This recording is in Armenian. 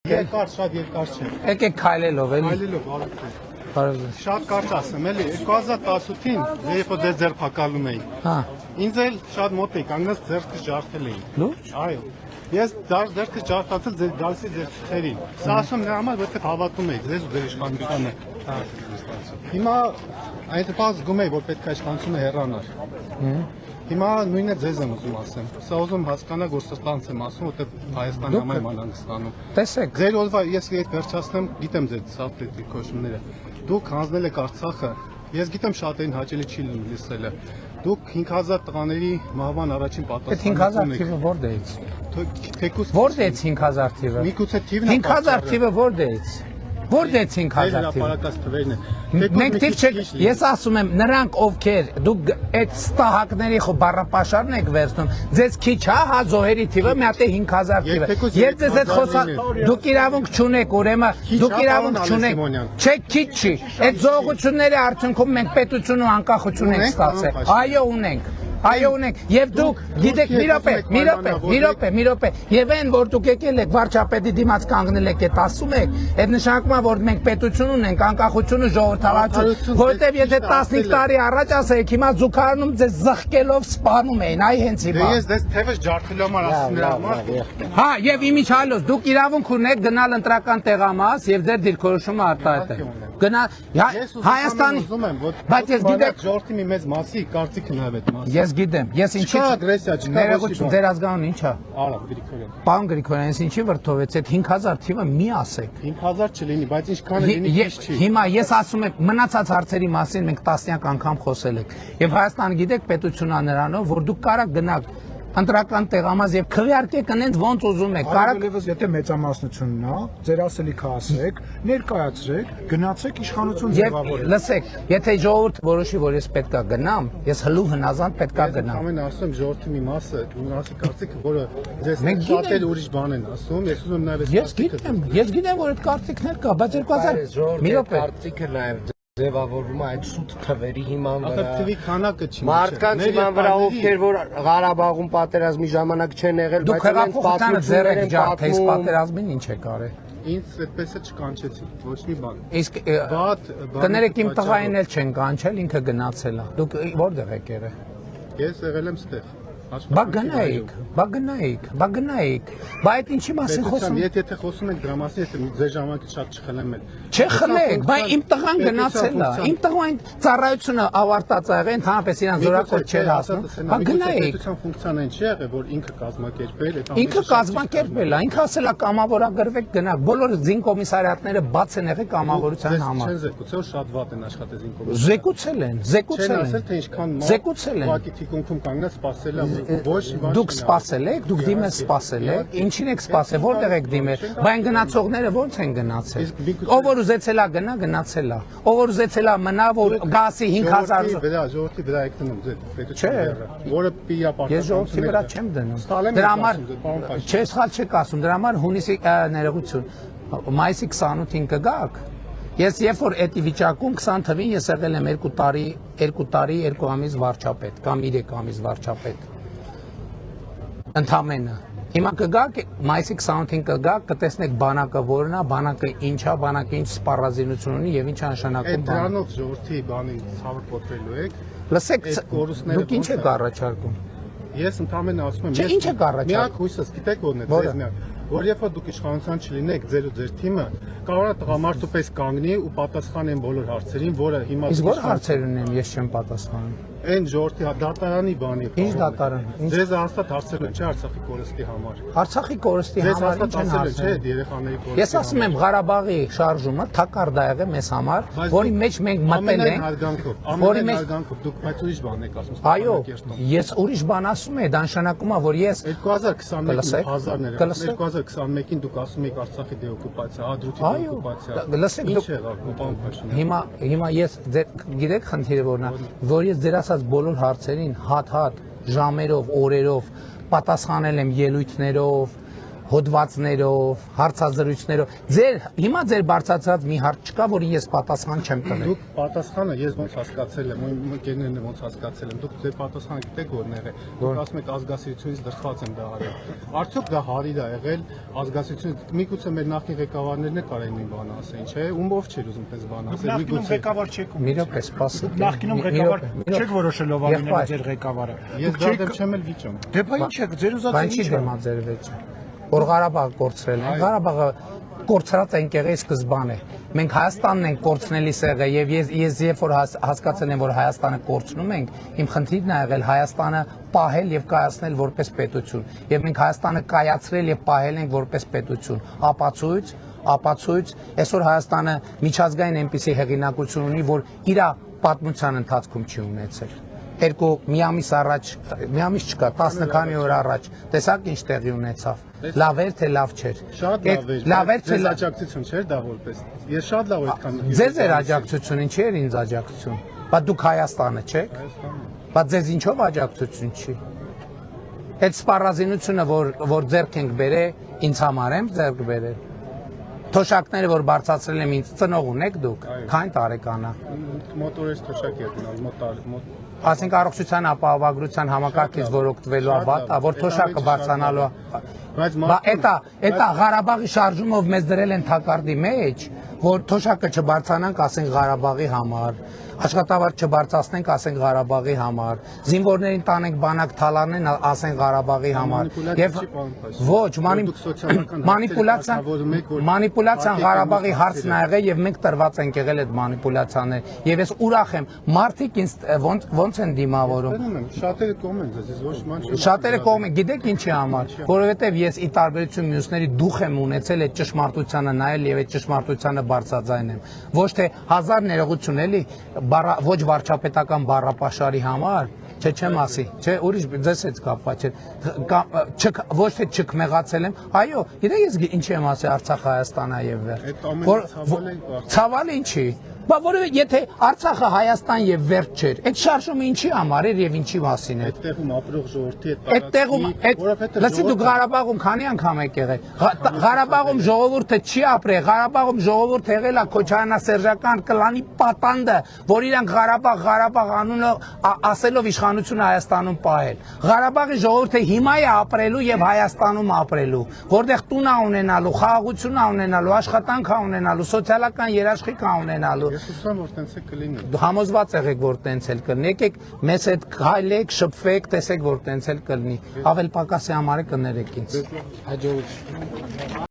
Երկար, շատ երկար չէ։ Եկեք քայլելով էլի։ Այլելով արեք։ Շատ կարճ ասեմ, էլի 2018-ին երբ որ ձեր փակալում էի։ Հա։ Ինձ էլ շատ մոտ էի, կանգնած ձեռքը ջարդել էի։ Լուրջ։ Այո։ Ես ձեռքը ջարդացել ձեր գալսի ձեր թերին։ Սա ասում նրա համար որտեղ հավատում էի ձեզ ու ձեր իշխանությանը։ Հիմա այդ բազգում էի, որ պետք է իշխանությունը հեռանար։ Հիմա նույնը ձեզ եմ ուզում ասեմ։ Սա ուզում հասկանալ, որ սստանց եմ ասում, որտեղ Հայաստանը համայն մանանստանում։ Տեսեք։ Ձեր օրվա ես այդ վերջացնեմ, գիտեմ ձեր սափրետի քոշումները։ Դուք հանձնել եք Արցախը, ես գիտեմ շատերին հաճելի չի լսելը։ Դուք 5000 տղաների մահվան առաջին պատասխանատուն եք։ 5000 թիվը որտեղից։ Թեկուզ Որտեղից 5000 թիվը։ Միգուցե թիվն է։ 5000 թիվը որտեղից։ Որտեղից 5000 թիվը։ Հրապարակած թվերն է։ Մենք թիվ չեք, ես ասում եմ, նրանք ովքեր դուք այդ ստահակների բառապաշարն եք վերցնում, ձեզ քիչ հա զոհերի թիվը մի հատ է 5000 թիվը։ Երբ ձեզ այդ խոսա, դուք իրավունք չունեք, ուրեմն դուք իրավունք չունեք։ Չէ, քիչ չի։ Այդ զոհությունների արդյունքում մենք պետություն ու անկախություն ենք ստացել։ Այո, ունենք։ Այո ունենք եւ դուք գիտեք մի րոպե եւ այն որ դուք եկել եք վարչապետի դիմաց կանգնել եք այդ ասում եք այդ նշանակում է որ մենք պետություն ունենք անկախություն ու ժողովրդավարություն որովհետեւ եթե 15 տարի առաջ ասեիք հիմա զուգարանում ձեզ զղկելով սպանում էին այ հենց հիմա ես դες թեւս ջարդելու համար ասում նրա համար հա եւ իմիջիալոց դուք իրավունք ունեք գնալ ընտրական տեղամաս եւ ձեր դիրքորոշումը արտահայտել գնա Հայաստանի բայց ես գիտեք ժողովրդի մի մեծ մասի կարծիքն է այդ մասը ես գիտեմ ես ինչի ագրեսիա չկա ներողություն ձեր ազգանուն ինչա Արա Գրիգորյան Պարոն Գրիգորյան ես ինչի վրդովեց այդ 5000 թիվը մի ասեք 5000 չլինի բայց ինչքան է լինի քիչ չի հիմա ես ասում եմ մնացած հարցերի մասին մենք տասնյակ անգամ խոսել ենք եւ Հայաստանը գիտեք պետությունա նրանով որ դուք կարաք գնաք ընտրական տեղամաս եւ քվեարկեք այնց ոնց ուզում եք կարակ եթե մեծամասնությունն է ձեր ասելիքը ասեք ներկայացրեք գնացեք իշխանություն ձևավորեք լսեք եթե ժողովուրդ որոշի որ ես պետքա գնամ ես հլու հնազանդ պետքա գնամ ամեն ասում ժողովրդի մի մասը ասի կարծիքը որը ձեզ շատ էլ ուրիշ բան են ասում ես ուզում նաեւ ես գիտեմ որ այդ կարծիքներ կա բայց 2000 մի րոպե կարծիքը նաեւ ձևավորվում է այդ սուտ թվերի հիման վրա։ Ախր թվի քանակը չի։ Մարդկանց հիման վրա ովքեր որ Ղարաբաղում պատերազմի ժամանակ չեն եղել, բայց նրանց պատմությունները են ջարդել, պատերազմին ինչ է կարել։ Ինձ այդպես է չկանչեցի, ոչ մի բան։ Իսկ կներեք իմ տղային էլ չեն կանչել, ինքը գնացել է։ Դուք որտեղ եք եղել։ Ես եղել եմ ստեղ։ Բա գնայիք։ Բա այդ ինչի մասին խոսում։ Եթե խոսում եք դրա մասին, եթե ձեր ժամանակից շատ չխլեմ էլ։ Չխլեք, բա իմ տղան գնացել է։ Իմ տղային ծառայությունը ավարտած ա եղել, ընդհանրապես իրան զորակոտ չէր հասնում։ Բա գնայիք։ Պետության ֆունկցիան այն չի եղել, որ ինքը կազմակերպել է։ Ինքը կազմակերպել է, ինքը ասել է կամավորագրվեք գնաք։ Բոլոր զինկոմիսարիատները բաց են եղել կամավորության համար։ Չեն զեկուցել, շատ վատ են աշխատել զինկոմիսարիատները։ Զեկուցել են։ Չեն ասել թե ինչքան ուղղակի թիկունքում կանգնած սպասել է։ Դուք սպասել եք, դուք դիմել սպասել եք, ինչին եք սպասել, որտեղ եք դիմել, բայց գնացողները ո՞նց են գնացել։ Ով որ ուզեցել է գնա, գնացել է։ Ով որ ուզեցել է մնա, որ գասի 5000 ժողովրդի վրա եք դնում ձեր պետությունը, որը պիա պարտադիր։ Ես ժողովրդի վրա չեմ դնում։ Դրա համար չէ, սխալ չեք ասում, դրա համար հունիսի ներողություն, մայիսի 28-ին կգաք։ Ես երբ որ այդ վիճակում 20 թվին ես եղել եմ 2 տարի 2 ամիս վարչապետ կամ 3 ամիս վարչապետ ընդամենը հիմա կգաք մայիսի 28-ին կգաք կտեսնեք բանակը որն է բանակը ինչա բանակը ինչ սպառազինություն ունի եւ ինչ նշանակում բան դրանով ժողովրդի բանին ցավը կոտրելու եք լսեք դուք ինչ եք առաջարկում ես ընդամենը ասում եմ ես ինչ եք առաջարկում միակ հույսս գիտեք որն է ձեզ միակ որ երբ որ դուք իշխանության չլինեք ձեր ու ձեր թիմը կարող է տղամարդու պես կանգնի ու պատասխանեն բոլոր հարցերին որը հիմա իսկ որ հարցեր ունեմ ես չեմ պատասխանում այն ժողովրդի դատարանի բանի ինչ դատարան ձեզ հաստատ հարցեր են չէ Արցախի կորստի համար Արցախի կորստի համար ինչ են հարցեր չէ երեխաների կորստի ես ասում եմ Ղարաբաղի շարժումը թակարդ ա եղել մեզ համար որի մեջ մենք մտել ենք որի մեջ դուք բայց ուրիշ բան եք ասում այո ես ուրիշ բան ասում եմ դա նշանակում է որ ես 2021-ին դուք ասում եք Արցախի դեօկուպացիա, Ադրուտի դեօկուպացիա։ Լսեք դուք հիմա ես գիտեք խնդիրը որն է, որ ես ձեր ասած բոլոր հարցերին հատ ժամերով, օրերով պատասխանել եմ ելույթներով, հոդվածներով, հարցազրույցներով։ Հիմա ձեր բարձրացած մի հարց չկա, որին ես պատասխան չեմ տվել։ Դուք պատասխանը ես ոնց հասկացել եմ, իմ ընկերներն ոնց հասկացել եմ, դուք ձեր պատասխանը գիտեք որն է եղել։ Դուք ասում եք ազգացիությունից դրխված եմ դա արել։ Արդյոք դա հարիր է եղել ազգացիություն։ Միգուցե մեր նախկին ղեկավարներն է կարային մի բան ասեն, չէ՞։ Ով չէր ուզում պես բան ասել։ Նախկինում ղեկավար չեք Մի րոպե, սպասի։ Նախկինում ղեկավար չեք որոշել ով լինել ձեր ղեկավարը։ Ես դա դեմ չեմ էլ վիճում։ Դե բա ինչ եք, ձեր ուզած Բայց չի դեմաձերվեց։ Որ Ղարաբաղը կորցրել են։ Ղարաբաղը կորցրած են կեղի սկզբան է։ Մենք Հայաստանն ենք կորցնելի սեղը եւ ես երբ որ հասկացել եմ որ Հայաստանը կորցնում ենք, իմ խնդիրն է եղել Հայաստանը պահել եւ կայացնել որպես պետություն։ Եվ մենք Հայաստանը կայացրել եւ պահել ենք որպես պետություն։ Ապացույց, այսօր Հայաստանը միջազգային այնպիսի հեղինակություն ունի, որ իր պատմության ընթացքում չի ունեցել։ Մի ամիս առաջ, մի ամիս չկա, 10 քանի օր առաջ, տեսակ ինչ տեղի ունեցավ։ Լավ էր թե լավ չէր։ Շատ լավ էր։ Ձեզ աջակցություն չէր դա որպես։ Ես շատ լավ այդքան։ Ձեզ էր աջակցություն, ինչի էր ինձ աջակցություն։ Բա դուք Հայաստանը չեք։ Բա ձեզ ինչով աջակցություն չի։ Այդ սպառազինությունը, որ ձեռք ենք բերել, ինձ համար եմ ձեռք բերել։ Թոշակները, որ բարձրացրել եմ ինձ, ծնող ունեք դուք, քանի տարեկան է։ Մոտորես թոշակ է գնալ, մոտ Ասենք առողջության ապահովագրության համակարգից որ օգտվելու է վատ, որ թոշակը բարձրանալու է։ Բայց էտա Ղարաբաղի շարժումով մեզ դրել են թակարդի մեջ, որ թոշակը չբարձրանանք, ասենք Ղարաբաղի համար, աշխատավարձ չբարձրացնենք, ասենք Ղարաբաղի համար, զինվորներին տանենք բանակ թալանեն, ասենք Ղարաբաղի համար։ Եվ ոչ, մանիպուլյացիան Ղարաբաղի հարցն է եղել եւ մենք տրված ենք եղել այդ մանիպուլյացիաներ։ Եվ ես ուրախ եմ, մարդիկ ինձ ոնց են դիմավորում։ Շատերը կողմ են ձեզ, ոչ ման չի։ Շատերը կողմ են, գիտեք ինչի համար, որովհետեւ ես ի տարբերություն մյուսների դուխ եմ ունեցել այդ ճշմարտությանը նայել եւ այդ ճշմարտությանը բարձրաձայն եմ։ Ոչ թե հազար ներողություն էլի, ոչ վարչապետական բառապաշարի համար, չէ չեմ ասի, չէ ուրիշ ձեզ հետ կապված չէ, ոչ թե չքմեղացել եմ, այո, գիտեք ես ինչի եմ ասի Արցախ Հայաստանա եւ վեր։ Ցավալ ինչի։ Բա որովհետեւ եթե Արցախը Հայաստան եւ վերջ չէր, այդ շարժումը ինչի համար էր եւ ինչի մասին էր։ Այդտեղում ապրող ժողովրդի այդ լսի դու Ղարաբաղում քանի անգամ եք եղել։ Ղարաբաղում ժողովուրդը չի ապրել, Ղարաբաղում ժողովուրդը եղել է Քոչարյանասերժական կլանի պատանդը, որ իրանք Ղարաբաղ անունը ասելով իշխանությունը Հայաստանում պահել։ Ղարաբաղի ժողովուրդը հիմա է ապրելու եւ Հայաստանում ապրելու, որտեղ տուն է ունենալու, խաղաղություն է ունենալու, աշխատանք է ունենալու, սոցիալական երաշխիք է ունենալու։ Ես ուզում որ տենց է կլինի։ Համոզված եղեք որ տենց էլ կլինի։ Եկեք մեզ հետ քայլեք, շփվեք, տեսեք որ տենց էլ կլինի։ Ավել պակասի համար է կներեք ինձ։ Հաջողություն։